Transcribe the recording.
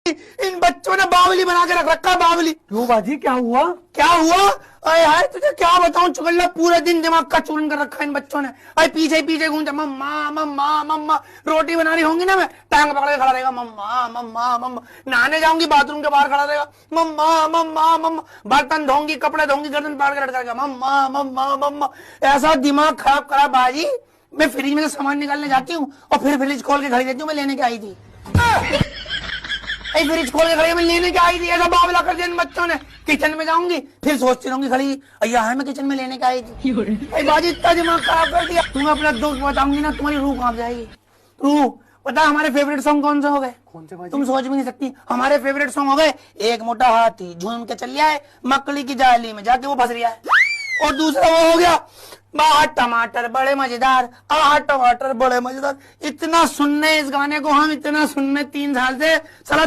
इन बच्चों ने बावली बना के रख रखा है, बावली। क्यों बाजी, क्या हुआ? क्या हुआ? अरे यार तुझे क्या बताऊं चुगल्ला, पूरे दिन दिमाग का चूरन कर रखा है इन बच्चों ने। अरे पीछे पीछे घूमते, मम्मा मम्मा मम्मा। रोटी बना रही होंगी ना, मैं टांग पकड़ के खड़ा रहेगा, मम्मा मम्मा मम्मा। नहाने जाऊंगी बाथरूम के बाहर खड़ा रहेगा, मम्मा मम्मा मम्मा। बर्तन धोंगी, कपड़े धोंगी, गर्दन पाड़ के लटका मम्मा मम्मा मम्मा। ऐसा दिमाग खराब करा बाजी। मैं फ्रिज में से सामान निकालने जाती हूँ और फिर फ्रिज खोल के खड़ी रहती हूँ, मैं लेने के आई थी। फ्रिज खोल के खड़ी मैं लेने के आई थी, ऐसा बावला कर दिया इन बच्चों ने। किचन में जाऊंगी फिर सोचती रहूंगी खड़ी, अय्या है मैं किचन में लेने के आई थी। बाजी इतना दिमाग खराब कर दिया। तुम्हें अपना दोस्त बताऊंगी ना, तुम्हारी रूह कांप जाएगी। रूह पता हमारे फेवरेट सॉन्ग कौन से हो गए? कौन से बाजी? तुम सोच भी नहीं सकती। हमारे फेवरेट सॉन्ग हो गए, एक मोटा हाथी झूम के चल है, मकड़ी की जाली में जाके वो फंस रहा है। और दूसरा वो हो गया, बाहर टमाटर बड़े मजेदार, आह टमाटर बड़े मजेदार। इतना सुनने इस गाने को हम, इतना सुनने 3 साल से साला